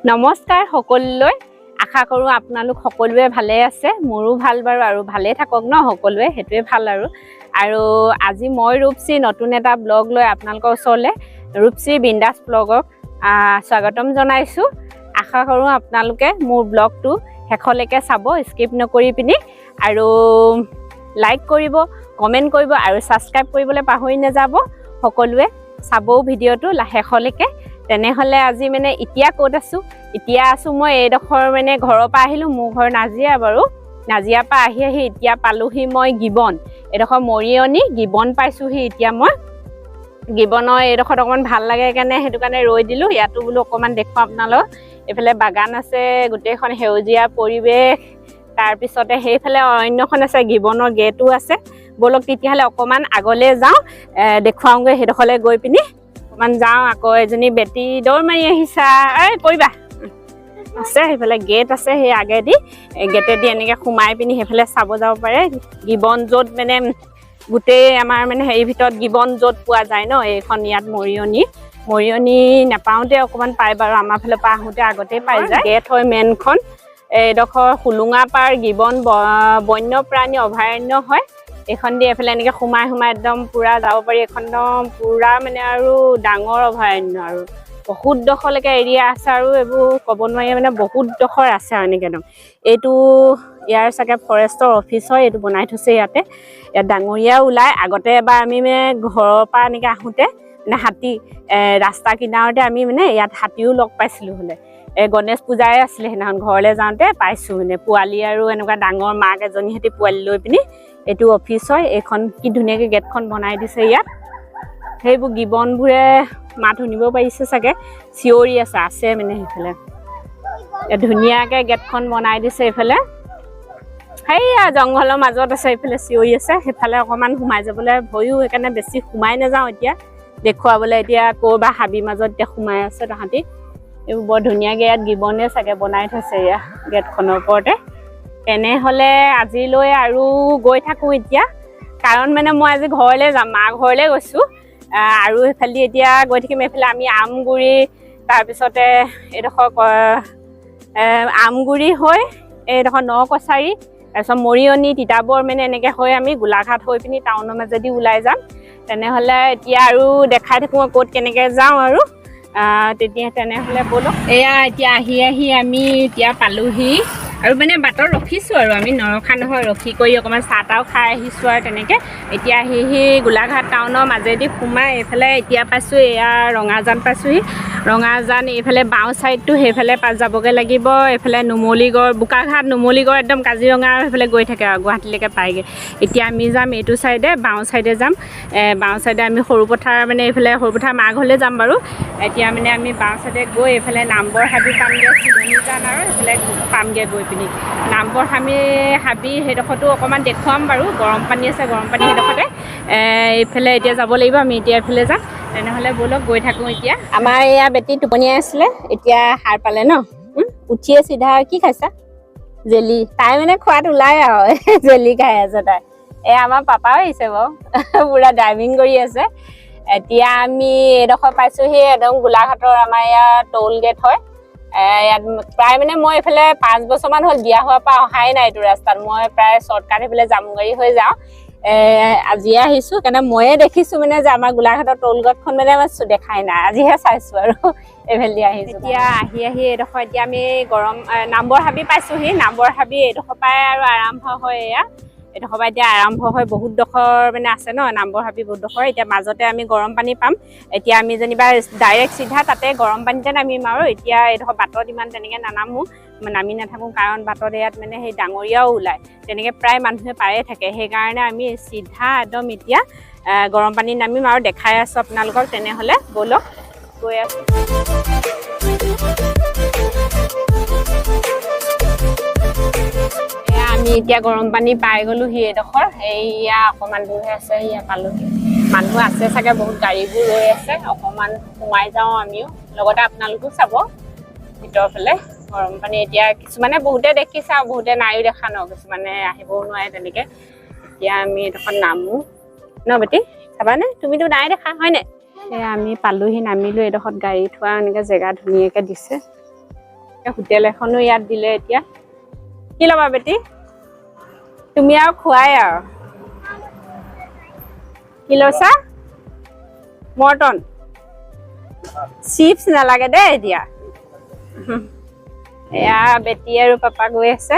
নমস্কাৰ সকলোলৈ আশা কৰো আপোনালোক সকলোৱে ভালে আছে মোৰো ভাল বাৰু আৰু ভালে থাকক ন সকলোৱে হেতুৱে ভাল আৰু আজি মই ৰূপসী নতুন এটা ব্লগ লৈ আপোনালোকৰ ওচৰলে ৰূপসী বিন্দাস ব্লগক স্বাগতম জনাইছো আশা কৰো আপোনালোকে মোৰ ব্লগটো হেখলৈকে চাব স্কিপ নকৰি পিনি আৰু লাইক কৰিব কমেন্ট কৰিব আৰু সাবস্ক্ৰাইব কৰিবলৈ পাহৰি নাযাব সকলোৱে চাবো ভিডিওটো হেখলৈকে তেনেহলে আজি মানে ইতিয়া কোত আছো ইতিয়া আছো মই এডখৰ মানে ঘৰৰ পৰা আহিলো মোৰ ঘৰ নাজিয়া বাৰু নাজিয়া পা আহি ইতিয়া পালোহি মই গিবন এডখৰ মৰিয়নি গিবন পাইছোহি ইতিয়া মই গিবনৰ এডখৰ অকমান ভাল লাগে কাৰণে হেতু কাৰণে ৰৈ দিলো ইয়াতো বুলো অকমান দেখো আপোনালোক এফালে বাগান আছে গুটেখন হেউজিয়া পৰিবেশ তাৰ পিছতে হেইফালে অন্যখন আছে গিবনৰ গেটও আছে বলক তেতিয়াহলে অকমান আগলে যাও দেখুৱাওগে হেডখলে গৈ পিনি মান যাও আকৌ এজনী বেটি দৌৰ মাৰি আহিছা এই পৰিবা আছে হেফালে গেট আছে হে আগেদি গেটেদি এনেকে খুমাই পিনি হেফালে চাব যাব পাৰে গিবন যত মানে গুটে আমাৰ মানে হেৰি ভিতৰত গিবন যত পোৱা যায় ন এইখন ইয়াত মৰিয়নি নাপাওতে অকমান পাই বাৰু আমাৰ ফালে পা আহোতে আগতে পাই যায় গেট হয় মেনখন এডখৰ হুলুঙা পাৰ গিবন বন্যপ্ৰাণী অভয়াৰণ্য হয় এখন দি এফালে এনেকে খুমাই একদম পুৰা যাব পাৰি এখন পুৰা মানে আৰু ডাঙৰ অভয়াৰণ্য আৰু বহুত দখৰলৈকে এৰিয়া আছে আৰু এইবোৰ ক'ব নোৱাৰি মানে বহুত দখৰ আছে এনেকে এইটো ইয়াৰ চাগে ফৰেষ্টৰ অফিচ হয় এইটো বনাই থৈছে ইয়াত ডাঙৰীয়া ওলাই আগতে এবাৰ আমি মানে ঘৰৰ পৰা এনেকে আহোতে মানে হাতী ৰাস্তা কিনাৰতে আমি মানে ইয়াত হাতীও লগ পাইছিলো হলে গণেশ পূজাই আছিলে সেইদিনাখন ঘৰলৈ যাওঁতে পাইছো মানে পোৱালি আৰু এনেকুৱা ডাঙৰ মাক এজনী হেতি পোৱালি লৈ পিনি এইটো অফিচ হয় এইখন কি ধুনীয়াকে গেটখন বনাই দিছে ইয়াত সেইবোৰ গিবনবোৰে মাত শুনিব পাৰিছে চাগে চিঞৰি আছে মানে সেইফালে ধুনীয়াকে গেটখন বনাই দিছে এইফালে হেয়া জংঘলৰ মাজত আছে এইফালে চিঞৰি আছে সেইফালে অকমান সোমাই যাবলৈ ভয়ও সেইকাৰণে বেছি সোমাই নাযাওঁ এতিয়া দেখুৱাবলৈ এতিয়া ক'বা হাবি মাজত এতিয়া সোমাই আছে তাহাঁতি এইবোৰ বৰ ধুনীয়াকে ইয়াত গিবনে চাগে বনাই থৈছে ইয়া গেটখনৰ ওপৰতে তেনেহলে আজিলৈ আৰু গৈ থাকো এতিয়া কাৰণ মানে মই আজি ঘৰলৈ যাম মা ঘৰলৈ গৈছো আৰু হেফালি এতিয়া গৈ থাকিম এফালে আমি আমগুৰি তাৰ পিছতে এডখৰ আমগুৰি হৈ এডখৰ নকছাৰী তাৰপিছত মৰিয়নি তিতাবৰ মানে এনেকে হৈ আমি গোলাঘাট হৈ পিনি টাউনৰ মাজেদি ওলাই যাম তেনেহলে এতিয়া আৰু দেখাই থাকো ক'ত কেনেকে যাওঁ আৰু তেতিয়া তেনেহলে বলো এয়া এতিয়া আহি আমি এতিয়া পালোহি আৰু মানে বাটত ৰখিছো আৰু আমি নৰখা নহয় ৰখি কৰি অকমান চাহটাও খাই আহিছো আৰু তেনেকে এতিয়া আহি গোলাঘাট টাউনৰ মাজেদি সোমাই এইফালে এতিয়া পাইছো এয়া ৰঙাজান পাইছোহি ৰঙাজান এইফালে বাওঁ চাইডটো সেইফালে যাবগে লাগিব এইফালে নুমলীগড় বোকাঘাট নুমলীগড় একদম কাজিৰঙা সেইফালে গৈ থাকে আৰু গুৱাহাটীলৈকে পায়গে এতিয়া আমি যাম এইটো চাইডে বাওঁ চাইডে যাম বাওঁ চাইডে আমি সৰুপথাৰ মানে এইফালে সৰুপথাৰ মা ঘৰলৈ যাম বাৰু এতিয়া মানে আমি বাওঁ চাইডে গৈ এইফালে নামবৰ হাবি পামগে চিলনীজান আৰু এইফালে পামগে গৈ পিনি নামবৰ হাবি সেইডোখৰতো অকণমান দেখুৱাম বাৰু গৰম পানী আছে গৰম পানী সেইডোখৰতে এইফালে এতিয়া যাব লাগিব আমি এতিয়া এইফালে যাম তেনেহ'লে ব'লক গৈ থাকোঁ এতিয়া আমাৰ এয়া বেটি টোপনিয়াই আছিলে এতিয়া সাৰ পালে ন উঠিয়ে চিধা কি খাইছা জেলি তাই মানে খোৱাত ওলাই আৰু জেলি খাই আছে তাই আমাৰ পাপাও আহিছে বাৰু পুৰা ড্ৰাইভিং কৰি আছে এতিয়া আমি এইডোখৰ পাইছোহি একদম গোলাঘাটৰ আমাৰ ইয়াত টোল গেট হয় ইয়াত প্ৰায় মানে মই এইফালে 5 বছৰমান হ'ল বিয়া হোৱাৰ পৰা অহাই নাই এইটো ৰাস্তাত মই প্ৰায় শ্বৰ্টকাট এইফালে জামুগাৰী হৈ যাওঁ আজিয়ে আহিছো কাৰণে ময়ে দেখিছো মানে যে আমাৰ গোলাঘাটৰ টোল গেটখন মানে মই দেখাই নাই আজিহে চাইছো আৰু এইফালে আহিছো এতিয়া আহি এইডোখৰ এতিয়া আমি গৰম নামবৰ হাবি পাইছোহি নামবৰ হাবি এইডোখৰ পৰাই আৰু আৰম্ভ হয় এয়া এইডোখৰ পৰা এতিয়া আৰম্ভ হয় বহুত ডোখৰ মানে আছে ন নামবৰ হাবি বহুত ডোখৰ এতিয়া মাজতে আমি গৰম পানী পাম এতিয়া আমি যেনিবা ডাইৰেক্ট চিধা তাতে গৰম পানীতে নামিম আৰু এতিয়া এইডোখৰ বাটত ইমান তেনেকে নানামো নামি নাথাকো কাৰণ বাটত ইয়াত মানে সেই ডাঙৰীয়াও ওলায় তেনেকে প্ৰায় মানুহে পায়ে থাকে সেইকাৰণে আমি চিধা একদম এতিয়া গৰম পানীত নামিম আৰু দেখাই আছো আপোনালোকক তেনেহ'লে ব'লক গৈ আছো আমি এতিয়া গৰম পানী পাই গলো এইডোখৰ এইয়া অকণমান দূৰহে আছে ইয়া পালোহি মানুহ আছে চাগে বহুত গাড়ীবোৰ ৰৈ আছে অকণমান সোমাই যাওঁ আমিও লগতে আপোনালোকো চাব ভিতৰ ফালে গৰম পানী এতিয়া কিছুমানে বহুতে দেখিছে আৰু বহুতে নাইও দেখা ন কিছুমানে আহিবও নোৱাৰে তেনেকে এতিয়া আমি এইডোখৰ নামো ন বেটি চাবানে তুমিতো নাই দেখা হয়নে আমি পালোহি নামিলো এইডোখৰত গাড়ী থোৱা এনেকে জেগা ধুনীয়াকে দিছে হোটেল এখনো ইয়াত দিলে এতিয়া কি ল'বা বেটি তুমি আৰু খুৱাই আৰু কি লৈছা মৰ্টন চিপছ নালাগে দেই এতিয়া এয়া বেটি আৰু পাপা গৈ আছে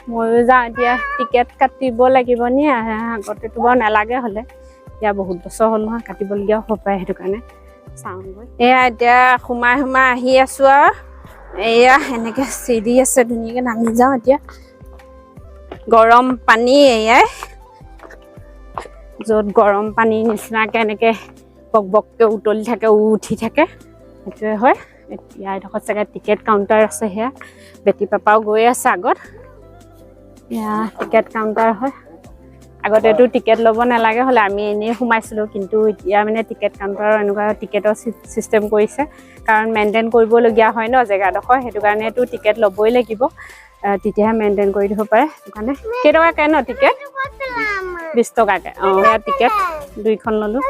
ময়ো যাওঁ এতিয়া টিকেট কাটিব লাগিব নি আগতেতো বাৰু নালাগে হ'লে এতিয়া বহুত বছৰ হ'ল নহয় কাটিবলগীয়া হ'ব পাৰে সেইটো কাৰণে চাওঁগৈ এয়া এতিয়া সোমাই আহি আছোঁ আৰু এয়া এনেকৈ চিৰি আছে ধুনীয়াকৈ নামি যাওঁ এতিয়া গৰম পানী এয়াই য'ত গৰম পানী নিচিনাকৈ এনেকৈ বক বককৈ উতলি থাকে উঠি থাকে সেইটোৱে হয় এতিয়া এডোখৰত চাগে টিকেট কাউণ্টাৰ আছে সেয়া বেটি পাপাও গৈ আছে আগত এয়া টিকেট কাউণ্টাৰ হয় আগতেতো টিকেট ল'ব নালাগে হ'লে আমি এনেই সোমাইছিলোঁ কিন্তু এতিয়া মানে টিকেট কাউণ্টাৰৰ এনেকুৱা টিকেটৰ চিষ্টেম কৰিছে কাৰণ মেইনটেইন কৰিবলগীয়া হয় ন জেগাডোখৰ সেইটো কাৰণেতো টিকেট ল'বই লাগিব তেতিয়াহে মেইনটেইন কৰি দিব পাৰে সেইটো কাৰণে কেইটকাকৈ ন টিকেট 20 টকাকৈ অঁ এয়া টিকেট 2খন ল'লোঁ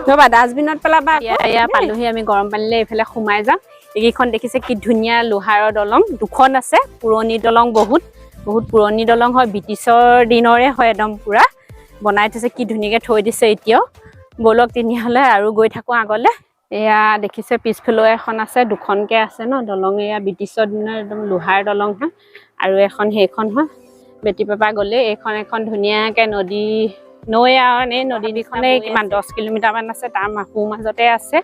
ৰ'বা ডাষ্টবিনত পেলাবা এয়া পালোহি আমি গৰম পানীলৈ এইফালে সোমাই যাম এইকেইখন দেখিছে কি ধুনীয়া লোহাৰৰ দলং দুখন আছে পুৰণি দলং বহুত পুৰণি দলং হয় ব্ৰিটিছৰ দিনৰে হয় একদম পুৰা বনাই থৈছে কি ধুনীয়াকৈ থৈ দিছে এতিয়াও ব'লক তেনেহ'লে আৰু গৈ থাকোঁ আগলৈ এয়া দেখিছে পিছফালেও এখন আছে দুখনকৈ আছে ন দলং এয়া ব্ৰিটিছৰ দিনৰ একদম লোহাৰ দলং হয় আৰু এখন সেইখন হয় বেটি পাপা গ'লে এখন ধুনীয়াকৈ নৈ আৰু এই নদীখনে কিমান 10 কিলোমিটাৰমান আছে তাৰ মাজতে আছে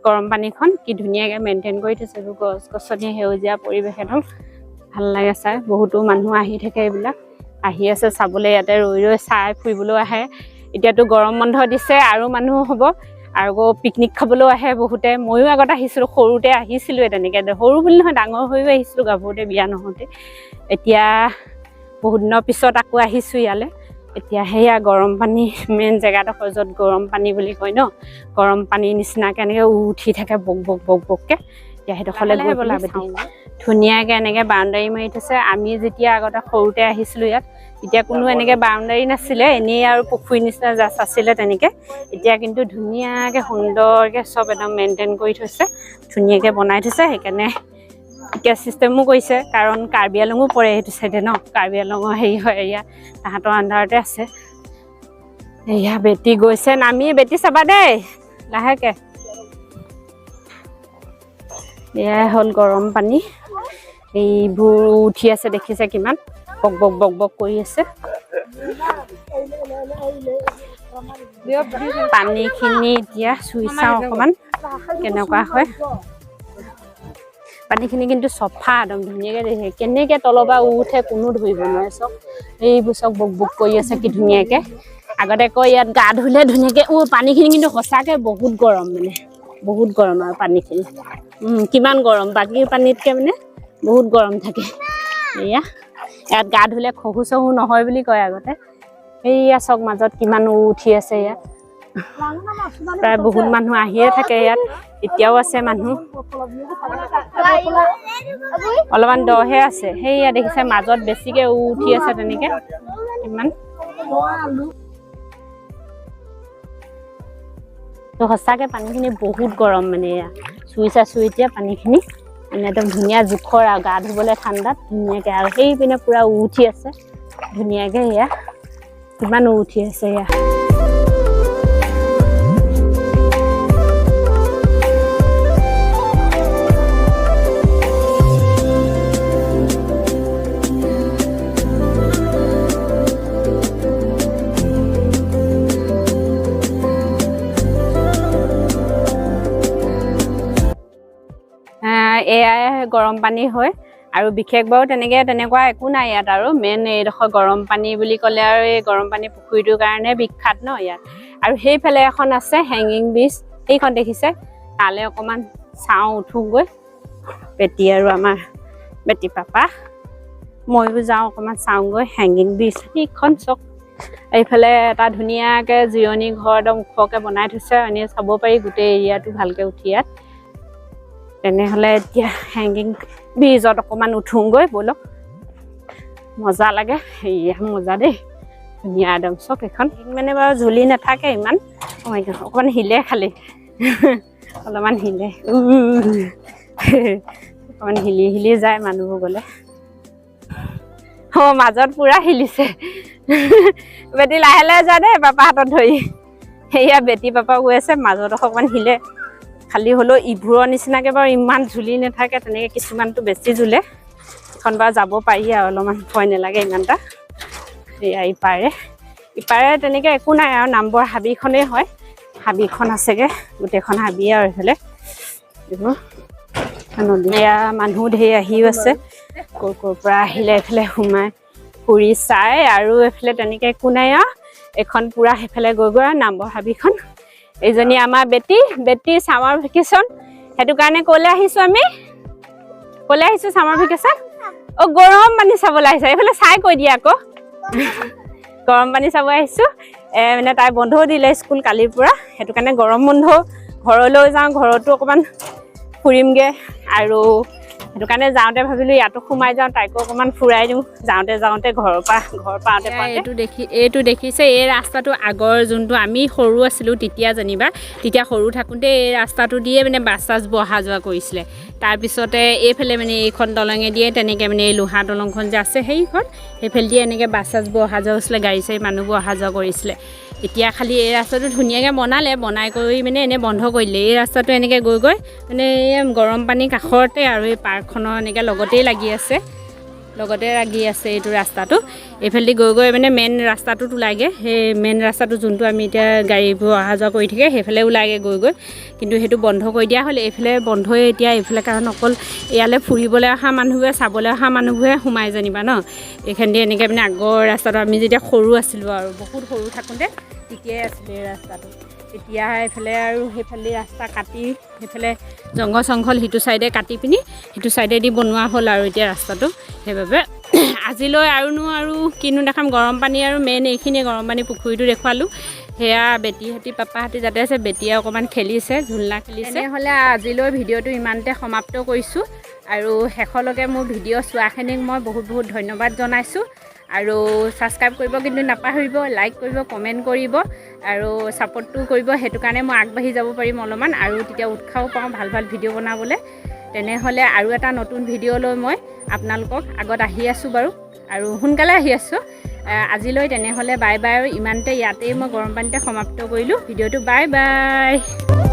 গৰম পানীখন কি ধুনীয়াকৈ মেইনটেইন কৰি থৈছে গছ গছনি সেউজীয়া পৰিৱেশ একদম ভাল লাগে চাই বহুতো মানুহ আহি থাকে এইবিলাক আহি আছে চাবলৈ ইয়াতে ৰৈ চাই ফুৰিবলৈও আহে এতিয়াতো গৰম বন্ধ দিছে আৰু মানুহ হ'ব আৰু পিকনিক খাবলৈও আহে বহুতে ময়ো আগত আহিছিলোঁ সৰুতে আহিছিলোঁ তেনেকৈ সৰু বুলি নহয় ডাঙৰ হৈও আহিছিলোঁ গাভৰুতে বিয়া নহওঁতে এতিয়া বহুত দিনৰ পিছত আকৌ আহিছোঁ ইয়ালৈ এতিয়া সেয়া গৰম পানী মেইন জেগাডোখৰ য'ত গৰম পানী বুলি কয় ন গৰম পানীৰ নিচিনাকৈ এনেকৈ উঠি থাকে বক বককৈ এতিয়া সেইডোখৰলৈ গৈ পেলাই ধুনীয়াকৈ এনেকৈ বাউণ্ডাৰী মাৰি থৈছে আমি যেতিয়া আগতে সৰুতে আহিছিলোঁ ইয়াত এতিয়া কোনো এনেকৈ বাউণ্ডাৰী নাছিলে এনেই আৰু পুখুৰী নিচিনা জাষ্ট আছিলে তেনেকৈ এতিয়া কিন্তু ধুনীয়াকৈ সুন্দৰকৈ চব একদম মেইনটেইন কৰি থৈছে ধুনীয়াকৈ বনাই থৈছে সেইকাৰণে টিকেট চিষ্টেমো কৰিছে কাৰণ কাৰ্বি আংলঙো পৰে সেইটো চাইডে ন কাৰ্বি আংলঙৰ হেৰি হয় এয়া তাহাঁতৰ আণ্ডাৰতে আছে এয়া বেটি গৈছে নামি বেটি চাবা দেই লাহেকৈ এয়াই হ'ল গৰম পানী এইবোৰ উঠি আছে দেখিছে কিমান বক বক কৰি আছে পানীখিনি এতিয়া চুই চাওঁ অকণমান কেনেকুৱা হয় পানীখিনি কিন্তু চফা একদম ধুনীয়াকৈ দেখে কেনেকৈ তলৰ পৰা উঠে কোনো ধৰিব নোৱাৰে চব এইবোৰ চব বক কৰি আছে কি ধুনীয়াকৈ আগতে কয় ইয়াত গা ধুলে ধুনীয়াকৈ পানীখিনি কিন্তু সঁচাকৈ বহুত গৰম মানে বহুত গৰম আৰু পানীখিনি কিমান গৰম বাকী পানীতকৈ মানে বহুত গৰম থাকে এয়া ইয়াত গা ধুলে খহু চহু নহয় বুলি কয় আগতে এইয়া চক মাজত কিমান উঠি আছে ইয়াত প্ৰায় বহুত মানুহ আহিয়ে থাকে ইয়াত এতিয়াও আছে মানুহ অলপমান দহে আছে সেয়া দেখিছে মাজত বেছিকৈ উঠি আছে তেনেকৈ ইমান তো সঁচাকৈ পানীখিনি বহুত গৰম মানে এয়া চুই এতিয়া পানীখিনি মানে একদম ধুনীয়া জোখৰ আৰু গা ধুবলৈ ঠাণ্ডাত ধুনীয়াকৈ আৰু সেই পিনে পূৰা উঠি আছে ধুনীয়াকৈ এয়া কিমান উঠি আছে এয়া এয়াই গৰম পানী হয় আৰু বিশেষ বাৰু তেনেকুৱা একো নাই ইয়াত আৰু মেইন এইডোখৰ গৰম পানী বুলি ক'লে আৰু এই গৰম পানী পুখুৰীটোৰ কাৰণে বিখ্যাত ন ইয়াত আৰু সেইফালে এখন আছে হেংগিং ব্ৰিজ সেইখন দেখিছে তালৈ অকণমান চাওঁ উঠোগৈ বেটি আৰু আমাৰ বেটি পাপা ময়ো যাওঁ অকণমান চাওঁগৈ হেংগিং ব্ৰিজ সেইখন চক এইফালে এটা ধুনীয়াকৈ জিৰণি ঘৰ একদম ওখকৈ বনাই থৈছে এনেই চাব পাৰি গোটেই এৰিয়াটো ভালকৈ উঠি ইয়াত তেনেহ'লে এতিয়া হেংগিং ব্ৰিজত অকণমান উঠোগৈ ব'লক মজা লাগে সেয়া মজা দেই ধুনীয়া একদম চক এখন মানে বাৰু ঝুলি নাথাকে ইমান অকণমান হিলে খালি অলপমান হিলে অকণমান হিলি যায় মানুহবোৰ গ'লে মাজত পুৰা হিলিছে বেটি লাহে লাহে যায় দেই পাপা হাতত ধৰি সেয়া বেটি পাপা গৈ আছে মাজত অকণমান হিলে খালী হ'লেও ইবোৰৰ নিচিনাকৈ বাৰু ইমান ঝুলি নাথাকে তেনেকৈ কিছুমানটো বেছি ঝুলে এখন বাৰু যাব পাৰি আৰু অলপমান ভয় নালাগে ইমান এটা এয়া ইপাৰে তেনেকৈ একো নাই আৰু নামবৰ হাবিখনেই হয় হাবিখন আছেগৈ গোটেইখন হাবিয়ে আৰু এইফালে এইবোৰ নদী এয়া মানুহ ধেৰ আহিও আছে ক'ৰ পৰা আহিলে এইফালে সোমাই ফুৰি চাই আৰু এইফালে তেনেকৈ একো নাই আৰু এখন পূৰা সেইফালে গৈ নামবৰ হাবিখন এইজনী আমাৰ বেটি ছামাৰ ভেকেশ্যন সেইটো কাৰণে ক'লৈ আহিছোঁ আমি ক'লৈ আহিছোঁ ছামাৰ ভেকেশ্যন গৰম পানী চাবলৈ আহিছোঁ এইফালে চাই কৈ দিয়া আকৌ গৰম পানী চাব আহিছোঁ মানে তাই বন্ধও দিলে স্কুল কালিৰ পৰা সেইটো কাৰণে গৰম বন্ধ ঘৰলৈ যাওঁ ঘৰতো অকণমান ফুৰিমগৈ আৰু সেইটো কাৰণে যাওঁতে ভাবিলোঁ ইয়াতো সোমাই যাওঁ তাইকো অকণমান ফুৰাই দিওঁ যাওঁতে ঘৰ পাওঁতে এইটো দেখিছে এই ৰাস্তাটো আগৰ যোনটো আমি সৰু আছিলোঁ তেতিয়া সৰু থাকোঁতে এই ৰাস্তাটো দিয়ে মানে বাছ চাছবোৰ অহা যোৱা কৰিছিলে তাৰপিছতে এইফালে মানে এইখন দলঙে দিয়ে তেনেকৈ মানে এই লোহা দলংখন যে আছে সেইফালে দিয়ে এনেকৈ বাছ চাছবোৰ অহা যোৱা হৈছিলে গাড়ী চাড়ী মানুহবোৰ অহা যোৱা কৰিছিলে এতিয়া খালি এই ৰাস্তাটো ধুনীয়াকৈ বনাই কৰি মানে এনেই বন্ধ কৰি দিলে এই ৰাস্তাটো এনেকৈ গৈ মানে এই গৰম পানী কাষতে আৰু এই পাৰ্কখনৰ এনেকৈ লগতেই লাগি আছে এইটো ৰাস্তাটো এইফালেদি গৈ মানে মেইন ৰাস্তাটোত ওলাইগৈ সেই মেইন ৰাস্তাটো যোনটো আমি এতিয়া গাড়ীবোৰ অহা যোৱা কৰি থাকে সেইফালে ওলাইগৈ গৈ কিন্তু সেইটো বন্ধ কৰি দিয়া হ'ল এইফালে বন্ধই এতিয়া এইফালে কাৰণ অকল ইয়ালৈ ফুৰিবলৈ অহা মানুহবোৰে চাবলৈ অহা মানুহবোৰে সোমাই জানিবা ন এইখানদি এনেকৈ মানে আগৰ ৰাস্তাটো আমি যেতিয়া সৰু আছিলোঁ আৰু বহুত সৰু থাকোঁতে তেতিয়াই আছিলে এই ৰাস্তাটো এতিয়া এইফালে আৰু সেইফালে ৰাস্তা কাটি সেইফালে জংঘল সিটো চাইডে কাটি পিনি সিটো চাইডেদি বনোৱা হ'ল আৰু এতিয়া ৰাস্তাটো সেইবাবে আজিলৈ আৰু কিনো দেখাম গৰম পানী আৰু মেইন এইখিনিয়ে গৰম পানী পুখুৰীটো দেখুৱালোঁ সেয়া বেটিহঁতি পাপাহঁতি যাতে আছে বেটিয়ে অকণমান খেলিছে ঝুলনা খেলিছে তেনেহ'লে আজিলৈ ভিডিঅ'টো ইমানতে সমাপ্ত কৰিছোঁ আৰু শেষলৈকে মোৰ ভিডিঅ' চোৱাখিনিক মই বহুত ধন্যবাদ জনাইছোঁ আৰু ছাবস্ক্ৰাইব কৰিব কিন্তু নাপাহৰিব লাইক কৰিব কমেণ্ট কৰিব আৰু ছাপোৰ্টটো কৰিব সেইটো কাৰণে মই আগবাঢ়ি যাব পাৰিম অলপমান আৰু তেতিয়া উৎসাহো পাওঁ ভাল ভিডিঅ' বনাবলৈ তেনেহ'লে আৰু এটা নতুন ভিডিঅ' লৈ মই আপোনালোকক আগত আহি আছোঁ বাৰু আৰু সোনকালে আহি আছোঁ আজিলৈ তেনেহ'লে বাই বাই আৰু ইমানতে ইয়াতেই মই গৰম পানীতে সমাপ্ত কৰিলোঁ ভিডিঅ'টো বাই বাই